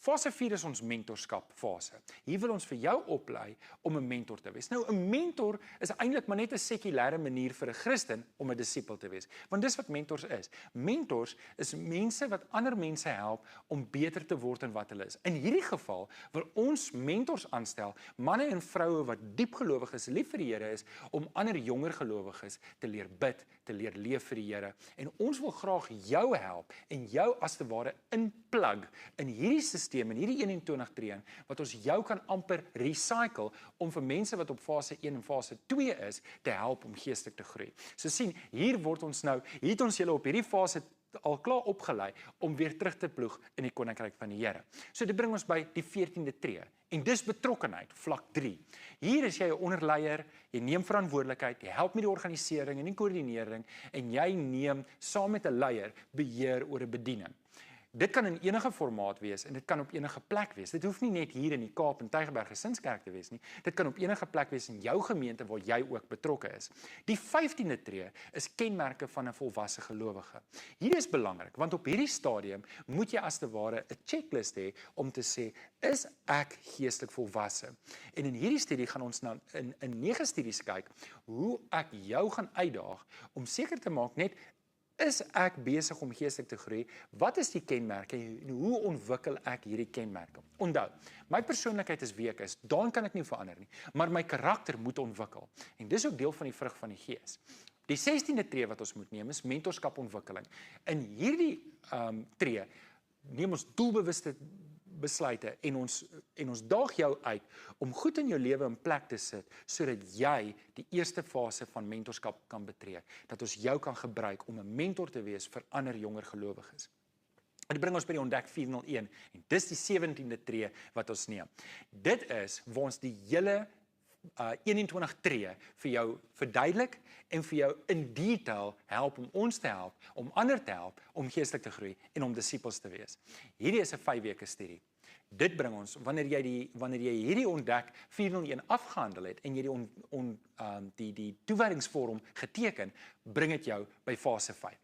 Fase 4 is ons mentorskap fase. Hier wil ons vir jou oplei om 'n mentor te wees. Nou, 'n mentor is eintlik maar net 'n sekulêre manier vir 'n Christen om 'n disipel te wees. Want dis wat mentors is. Mentors is mense wat ander mense help om beter te word in wat hulle is. In hierdie geval wil ons mentors aanstel, manne en vroue wat diep gelowig is, lief vir die Here is, om ander jonger gelowiges te leer bid, te leer leef vir die Here. En ons wil graag jou help en jou as te ware inplug in hierdie stelsel, in hierdie 21 tree, wat ons jou kan amper recycle om vir mense wat op fase 1 en fase 2 is, te help om geestelik te groei. So sien, hier het ons julle op hierdie fase al klaar opgelei om weer terug te ploeg in die koninkryk van die Here. So dit bring ons by die 14de tree. En dis betrokkenheid, vlak 3. Hier is jy 'n onderleier, jy neem verantwoordelikheid, jy help met die organisering en die koördinering en jy neem saam met 'n leier beheer oor 'n bediening. Dit kan in enige formaat wees en dit kan op enige plek wees. Dit hoef nie net hier in die Kaap en Tygerberg Gesinskerk te wees nie. Dit kan op enige plek wees in jou gemeente waar jy ook betrokke is. Die 15de tree is kenmerke van 'n volwasse gelowige. Hier is belangrik, want op hierdie stadium moet jy as te ware 'n checklist hê om te sê, is ek geestelik volwasse? En in hierdie studie gaan ons in 9 studies kyk hoe ek jou gaan uitdaag om seker te maak net, is ek besig om geestelik te groei? Wat is die kenmerke en hoe ontwikkel ek hierdie kenmerke? Onthou, my persoonlikheid is wie ek is, daarin kan ek nie verander nie, maar my karakter moet ontwikkel. En dis ook deel van die vrug van die Gees. Die 16de tree wat ons moet neem is mentorskapontwikkeling. In hierdie tree neem ons doelbewuste besluite en ons daag jou uit om goed in jou lewe in plek te sit sodat jy die eerste fase van mentorskap kan betree, dat ons jou kan gebruik om 'n mentor te wees vir ander jonger gelowiges. Dit bring ons by die ontdek 401 en dis die 17de tree wat ons neem. Dit is waar ons die hele 21 tree vir jou verduidelik en vir jou in detail help om ons te help, om ander te help, om geestelik te groei en om disippels te wees. Hierdie is 'n 5 weke studie. Dit bring ons, wanneer jy hierdie ontdek 401 afgehandel het en jy die toewydingsvorm geteken, bring dit jou by fase 5.